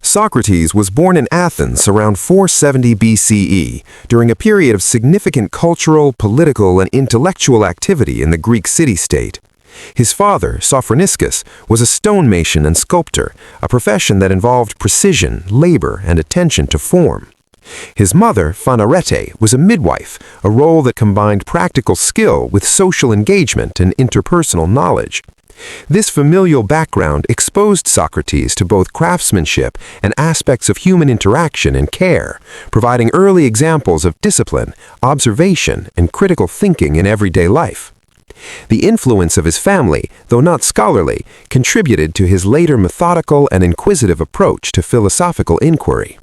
Socrates was born in Athens around 470 BCE, during a period of significant cultural, political, and intellectual activity in the Greek city-state. His father, Socrates, was a stonemason and sculptor, a profession that involved precision, labor, and attention to form. His mother, Phanarete, was a midwife, a role that combined practical skill with social engagement and interpersonal knowledge. This familial background exposed Socrates to both craftsmanship and aspects of human interaction and care, providing early examples of discipline, observation, and critical thinking in everyday life. The influence of his family, though not scholarly, contributed to his later methodical and inquisitive approach to philosophical inquiry.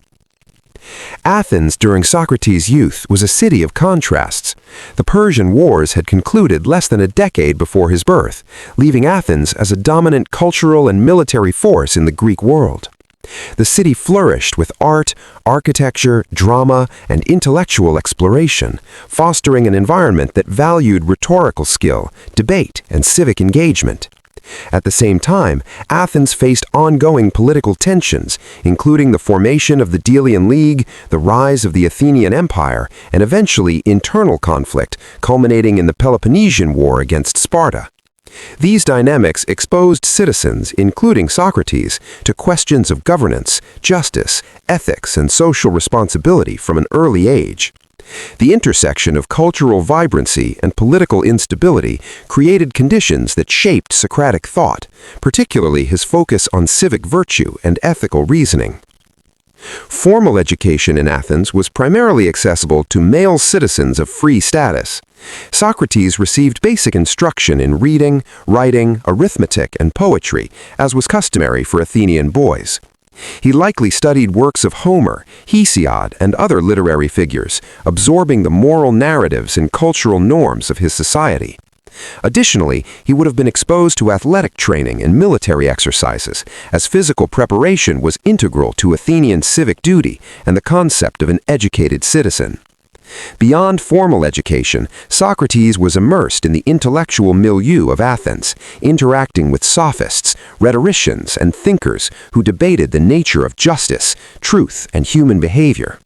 Athens during Socrates' youth was a city of contrasts. The Persian Wars had concluded less than a decade before his birth, leaving Athens as a dominant cultural and military force in the Greek world. The city flourished with art, architecture, drama, and intellectual exploration, fostering an environment that valued rhetorical skill, debate, and civic engagement. At the same time, Athens faced ongoing political tensions, including the formation of the Delian League, the rise of the Athenian Empire, and eventually internal conflict, culminating in the Peloponnesian War against Sparta. These dynamics exposed citizens, including Socrates, to questions of governance, justice, ethics, and social responsibility from an early age. The intersection of cultural vibrancy and political instability created conditions that shaped Socratic thought, particularly his focus on civic virtue and ethical reasoning. Formal education in Athens was primarily accessible to male citizens of free status. Socrates received basic instruction in reading, writing, arithmetic, and poetry, as was customary for Athenian boys. He likely studied works of Homer, Hesiod, and other literary figures, absorbing the moral narratives and cultural norms of his society. Additionally, he would have been exposed to athletic training and military exercises, as physical preparation was integral to Athenian civic duty and the concept of an educated citizen. Beyond formal education, Socrates was immersed in the intellectual milieu of Athens, interacting with sophists, rhetoricians, and thinkers who debated the nature of justice, truth, and human behavior.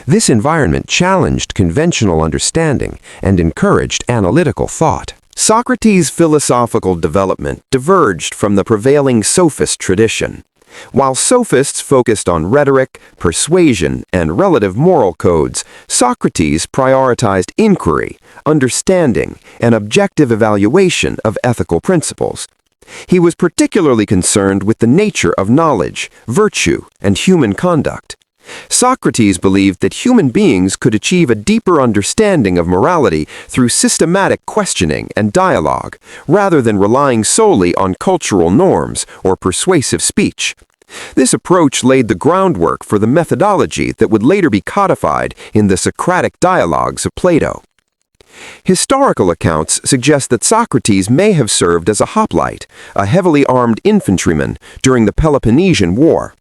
This environment challenged conventional understanding and encouraged analytical thought. Socrates' philosophical development diverged from the prevailing sophist tradition. While sophists focused on rhetoric, persuasion, and relative moral codes, Socrates prioritized inquiry, understanding, and objective evaluation of ethical principles. He was particularly concerned with the nature of knowledge, virtue, and human conduct. Socrates believed that human beings could achieve a deeper understanding of morality through systematic questioning and dialogue, rather than relying solely on cultural norms or persuasive speech. This approach laid the groundwork for the methodology that would later be codified in the Socratic dialogues of Plato. Historical accounts suggest that Socrates may have served as a hoplite, a heavily armed infantryman, during the Peloponnesian War.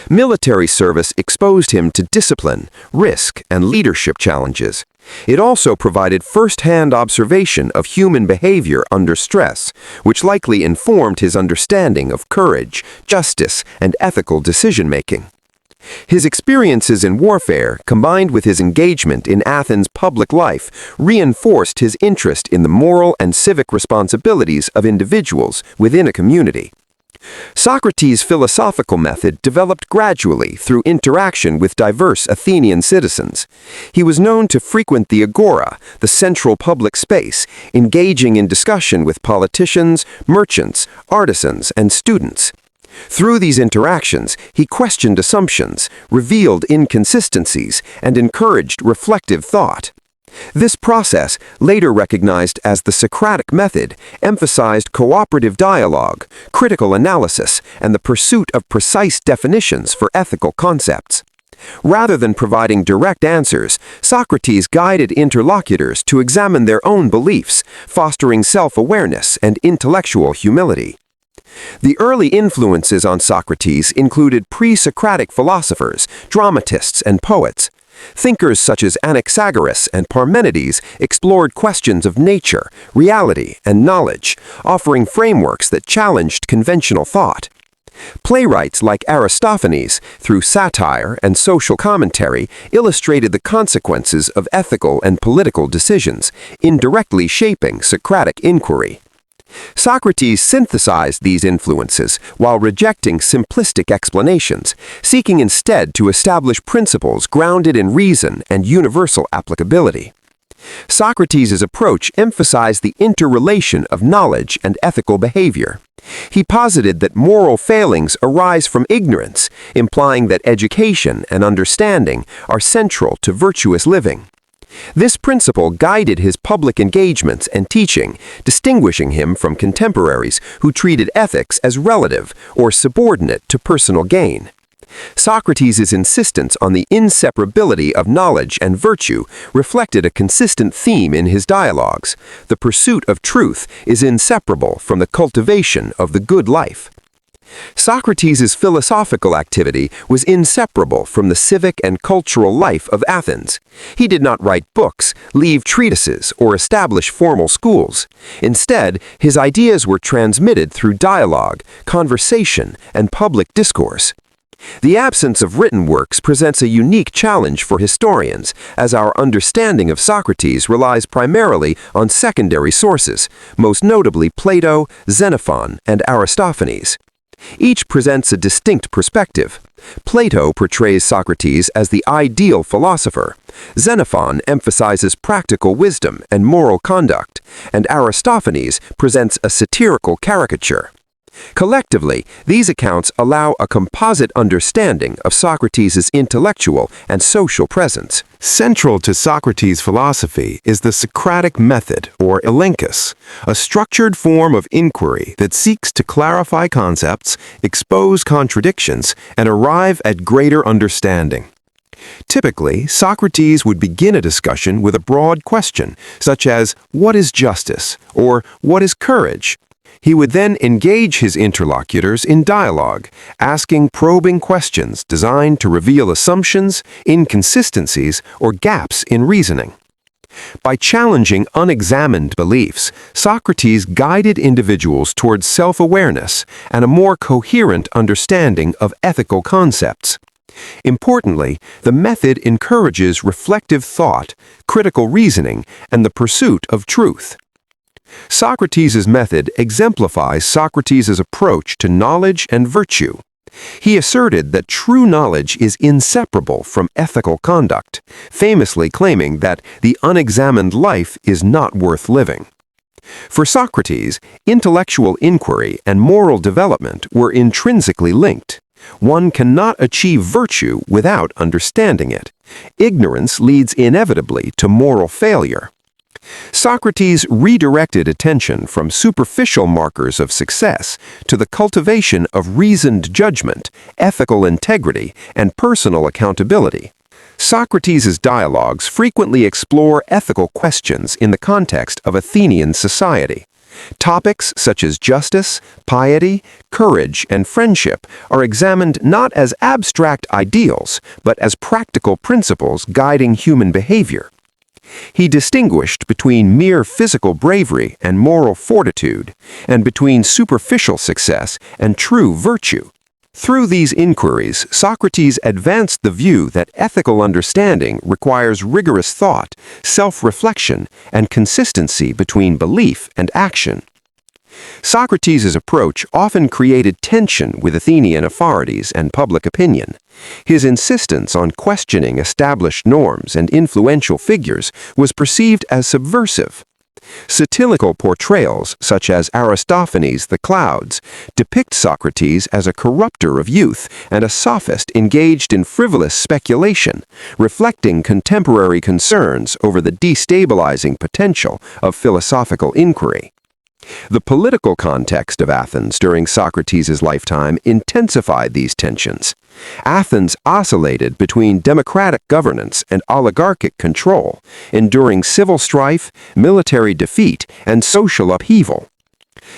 Military service exposed him to discipline, risk, and leadership challenges. It also provided first-hand observation of human behavior under stress, which likely informed his understanding of courage, justice, and ethical decision-making. His experiences in warfare, combined with his engagement in Athens' public life, reinforced his interest in the moral and civic responsibilities of individuals within a community. Socrates' philosophical method developed gradually through interaction with diverse Athenian citizens. He was known to frequent the agora, the central public space, engaging in discussion with politicians, merchants, artisans, and students. Through these interactions, he questioned assumptions, revealed inconsistencies, and encouraged reflective thought. This process, later recognized as the Socratic method, emphasized cooperative dialogue, critical analysis, and the pursuit of precise definitions for ethical concepts. Rather than providing direct answers, Socrates guided interlocutors to examine their own beliefs, fostering self-awareness and intellectual humility. The early influences on Socrates included pre-Socratic philosophers, dramatists, and poets. Thinkers such as Anaxagoras and Parmenides explored questions of nature, reality, and knowledge, offering frameworks that challenged conventional thought. Playwrights like Aristophanes, through satire and social commentary, illustrated the consequences of ethical and political decisions, indirectly shaping Socratic inquiry. Socrates synthesized these influences while rejecting simplistic explanations, seeking instead to establish principles grounded in reason and universal applicability. Socrates' approach emphasized the interrelation of knowledge and ethical behavior. He posited that moral failings arise from ignorance, implying that education and understanding are central to virtuous living. This principle guided his public engagements and teaching, distinguishing him from contemporaries who treated ethics as relative or subordinate to personal gain. Socrates' insistence on the inseparability of knowledge and virtue reflected a consistent theme in his dialogues. The pursuit of truth is inseparable from the cultivation of the good life. Socrates' philosophical activity was inseparable from the civic and cultural life of Athens. He did not write books, leave treatises, or establish formal schools. Instead, his ideas were transmitted through dialogue, conversation, and public discourse. The absence of written works presents a unique challenge for historians, as our understanding of Socrates relies primarily on secondary sources, most notably Plato, Xenophon, and Aristophanes. Each presents a distinct perspective. Plato portrays Socrates as the ideal philosopher. Xenophon emphasizes practical wisdom and moral conduct, and Aristophanes presents a satirical caricature. Collectively, these accounts allow a composite understanding of Socrates' intellectual and social presence. Central to Socrates' philosophy is the Socratic method, or elenchus, a structured form of inquiry that seeks to clarify concepts, expose contradictions, and arrive at greater understanding. Typically, Socrates would begin a discussion with a broad question, such as, "What is justice?" or "What is courage?" He would then engage his interlocutors in dialogue, asking probing questions designed to reveal assumptions, inconsistencies, or gaps in reasoning. By challenging unexamined beliefs, Socrates guided individuals towards self-awareness and a more coherent understanding of ethical concepts. Importantly, the method encourages reflective thought, critical reasoning, and the pursuit of truth. Socrates' method exemplifies Socrates' approach to knowledge and virtue. He asserted that true knowledge is inseparable from ethical conduct, famously claiming that the unexamined life is not worth living. For Socrates, intellectual inquiry and moral development were intrinsically linked. One cannot achieve virtue without understanding it. Ignorance leads inevitably to moral failure. Socrates redirected attention from superficial markers of success to the cultivation of reasoned judgment, ethical integrity, and personal accountability. Socrates' dialogues frequently explore ethical questions in the context of Athenian society. Topics such as justice, piety, courage, and friendship are examined not as abstract ideals, but as practical principles guiding human behavior. He distinguished between mere physical bravery and moral fortitude, and between superficial success and true virtue. Through these inquiries, Socrates advanced the view that ethical understanding requires rigorous thought, self-reflection, and consistency between belief and action. Socrates' approach often created tension with Athenian authorities and public opinion. His insistence on questioning established norms and influential figures was perceived as subversive. Satirical portrayals, such as Aristophanes' The Clouds, depict Socrates as a corrupter of youth and a sophist engaged in frivolous speculation, reflecting contemporary concerns over the destabilizing potential of philosophical inquiry. The political context of Athens during Socrates' lifetime intensified these tensions. Athens oscillated between democratic governance and oligarchic control, enduring civil strife, military defeat, and social upheaval.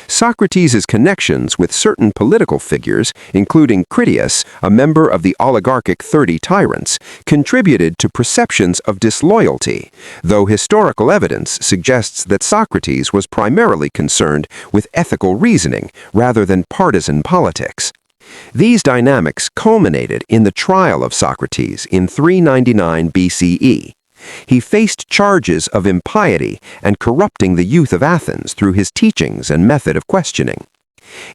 Socrates' connections with certain political figures, including Critias, a member of the oligarchic 30 tyrants, contributed to perceptions of disloyalty, though historical evidence suggests that Socrates was primarily concerned with ethical reasoning rather than partisan politics. These dynamics culminated in the trial of Socrates in 399 BCE. He faced charges of impiety and corrupting the youth of Athens through his teachings and method of questioning.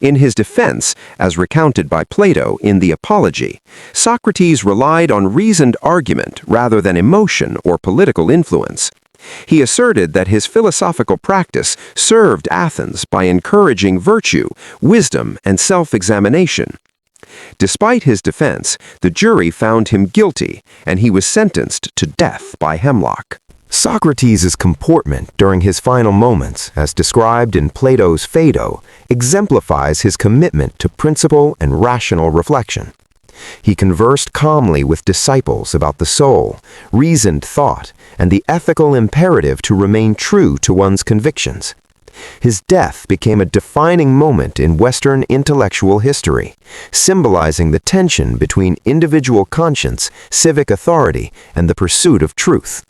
In his defense, as recounted by Plato in the Apology, Socrates relied on reasoned argument rather than emotion or political influence. He asserted that his philosophical practice served Athens by encouraging virtue, wisdom, and self-examination. Despite his defense, the jury found him guilty, and he was sentenced to death by hemlock. Socrates' comportment during his final moments, as described in Plato's Phaedo, exemplifies his commitment to principle and rational reflection. He conversed calmly with disciples about the soul, reasoned thought, and the ethical imperative to remain true to one's convictions. His death became a defining moment in Western intellectual history, symbolizing the tension between individual conscience, civic authority, and the pursuit of truth.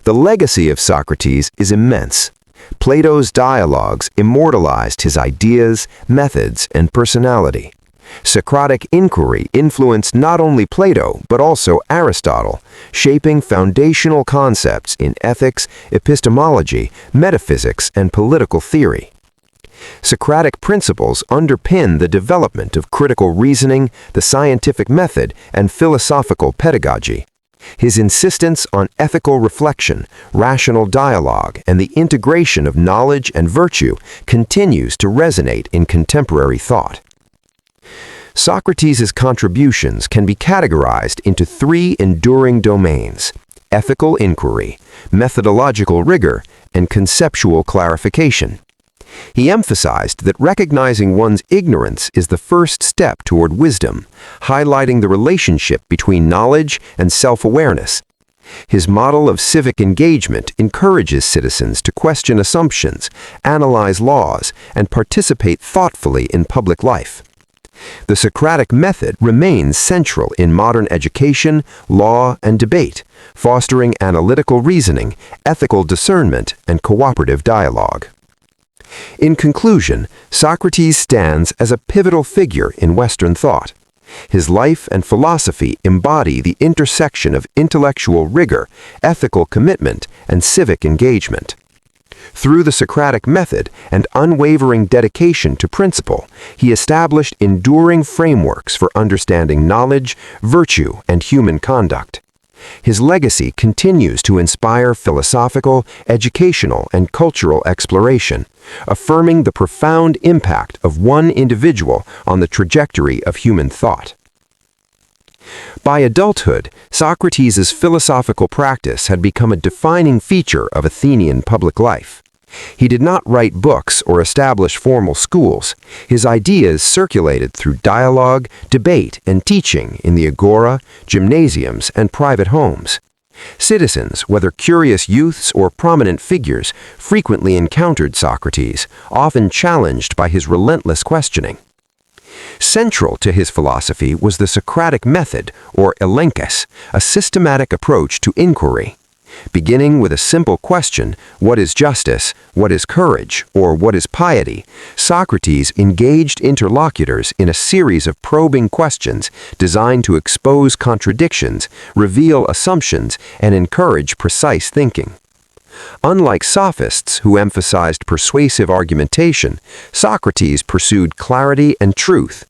The legacy of Socrates is immense. Plato's dialogues immortalized his ideas, methods, and personality. Socratic inquiry influenced not only Plato but also Aristotle, shaping foundational concepts in ethics, epistemology, metaphysics, and political theory. Socratic principles underpin the development of critical reasoning, the scientific method, and philosophical pedagogy. His insistence on ethical reflection, rational dialogue, and the integration of knowledge and virtue continues to resonate in contemporary thought. Socrates' contributions can be categorized into three enduring domains: ethical inquiry, methodological rigor, and conceptual clarification. He emphasized that recognizing one's ignorance is the first step toward wisdom, highlighting the relationship between knowledge and self-awareness. His model of civic engagement encourages citizens to question assumptions, analyze laws, and participate thoughtfully in public life. The Socratic method remains central in modern education, law, and debate, fostering analytical reasoning, ethical discernment, and cooperative dialogue. In conclusion, Socrates stands as a pivotal figure in Western thought. His life and philosophy embody the intersection of intellectual rigor, ethical commitment, and civic engagement. Through the Socratic method and unwavering dedication to principle, he established enduring frameworks for understanding knowledge, virtue, and human conduct. His legacy continues to inspire philosophical, educational, and cultural exploration, affirming the profound impact of one individual on the trajectory of human thought. By adulthood, Socrates' philosophical practice had become a defining feature of Athenian public life. He did not write books or establish formal schools. His ideas circulated through dialogue, debate, and teaching in the agora, gymnasiums, and private homes. Citizens, whether curious youths or prominent figures, frequently encountered Socrates, often challenged by his relentless questioning. Central to his philosophy was the Socratic method, or elenkos, a systematic approach to inquiry. Beginning with a simple question, what is justice, what is courage, or what is piety, Socrates engaged interlocutors in a series of probing questions designed to expose contradictions, reveal assumptions, and encourage precise thinking. Unlike sophists who emphasized persuasive argumentation, Socrates pursued clarity and truth.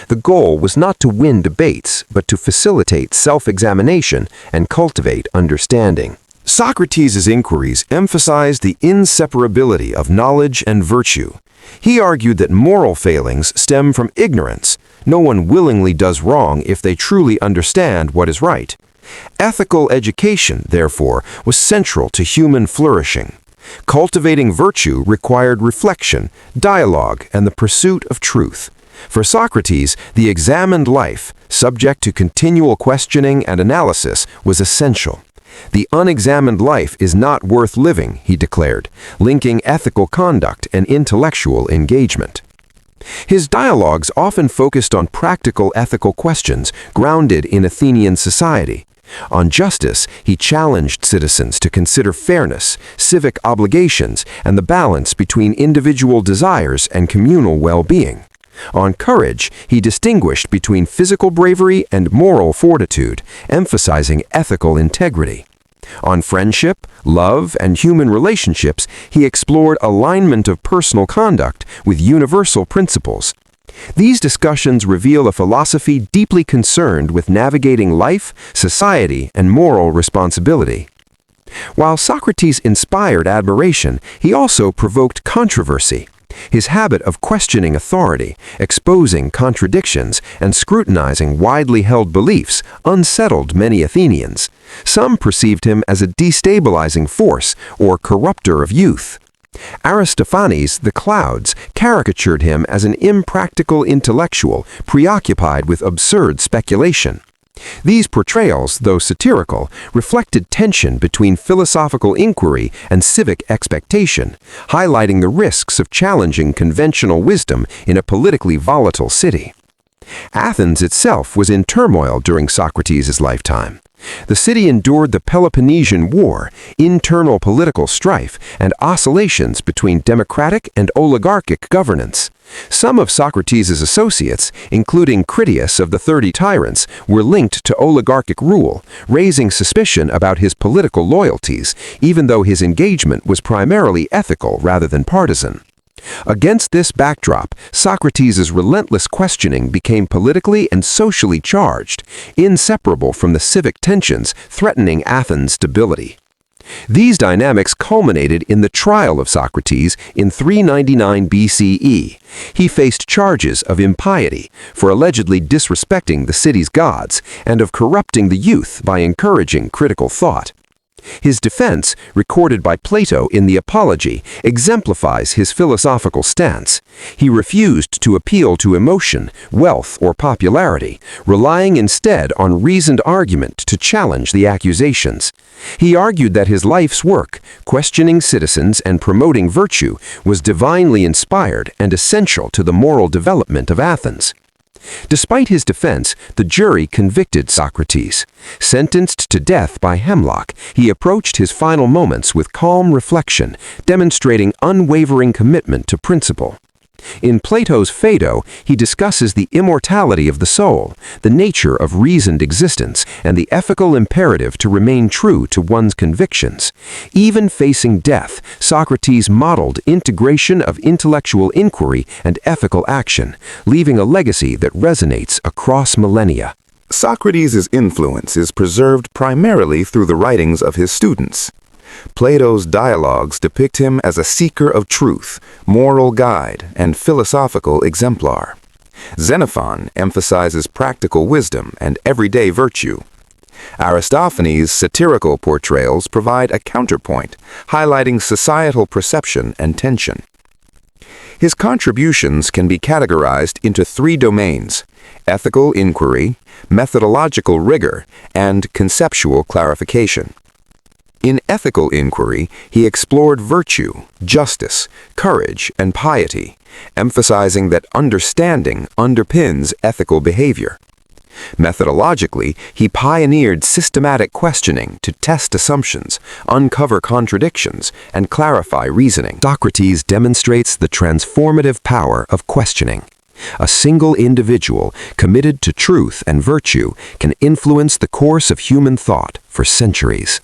The goal was not to win debates, but to facilitate self-examination and cultivate understanding. Socrates' inquiries emphasized the inseparability of knowledge and virtue. He argued that moral failings stem from ignorance. No one willingly does wrong if they truly understand what is right. Ethical education, therefore, was central to human flourishing. Cultivating virtue required reflection, dialogue, and the pursuit of truth. For Socrates, the examined life, subject to continual questioning and analysis, was essential. The unexamined life is not worth living, he declared, linking ethical conduct and intellectual engagement. His dialogues often focused on practical ethical questions grounded in Athenian society. On justice, he challenged citizens to consider fairness, civic obligations, and the balance between individual desires and communal well-being. On courage, he distinguished between physical bravery and moral fortitude, emphasizing ethical integrity. On friendship, love, and human relationships, he explored alignment of personal conduct with universal principles. These discussions reveal a philosophy deeply concerned with navigating life, society, and moral responsibility. While Socrates inspired admiration, he also provoked controversy. His habit of questioning authority, exposing contradictions, and scrutinizing widely held beliefs unsettled many Athenians. Some perceived him as a destabilizing force or corrupter of youth. Aristophanes, the Clouds, caricatured him as an impractical intellectual preoccupied with absurd speculation. These portrayals, though satirical, reflected tension between philosophical inquiry and civic expectation, highlighting the risks of challenging conventional wisdom in a politically volatile city. Athens itself was in turmoil during Socrates' lifetime. The city endured the Peloponnesian War, internal political strife, and oscillations between democratic and oligarchic governance. Some of Socrates' associates, including Critias of the 30 Tyrants, were linked to oligarchic rule, raising suspicion about his political loyalties, even though his engagement was primarily ethical rather than partisan. Against this backdrop, Socrates' relentless questioning became politically and socially charged, inseparable from the civic tensions threatening Athens' stability. These dynamics culminated in the trial of Socrates in 399 BCE. He faced charges of impiety for allegedly disrespecting the city's gods and of corrupting the youth by encouraging critical thought. His defense, recorded by Plato in the Apology, exemplifies his philosophical stance. He refused to appeal to emotion, wealth, or popularity, relying instead on reasoned argument to challenge the accusations. He argued that his life's work, questioning citizens and promoting virtue, was divinely inspired and essential to the moral development of Athens. Despite his defense, the jury convicted Socrates. Sentenced to death by hemlock, he approached his final moments with calm reflection, demonstrating unwavering commitment to principle. In Plato's Phaedo, he discusses the immortality of the soul, the nature of reasoned existence, and the ethical imperative to remain true to one's convictions. Even facing death, Socrates modeled integration of intellectual inquiry and ethical action, leaving a legacy that resonates across millennia. Socrates' influence is preserved primarily through the writings of his students. Plato's dialogues depict him as a seeker of truth, moral guide, and philosophical exemplar. Xenophon emphasizes practical wisdom and everyday virtue. Aristophanes' satirical portrayals provide a counterpoint, highlighting societal perception and tension. His contributions can be categorized into three domains: ethical inquiry, methodological rigor, and conceptual clarification. In ethical inquiry, he explored virtue, justice, courage, and piety, emphasizing that understanding underpins ethical behavior. Methodologically, he pioneered systematic questioning to test assumptions, uncover contradictions, and clarify reasoning. Socrates demonstrates the transformative power of questioning. A single individual committed to truth and virtue can influence the course of human thought for centuries.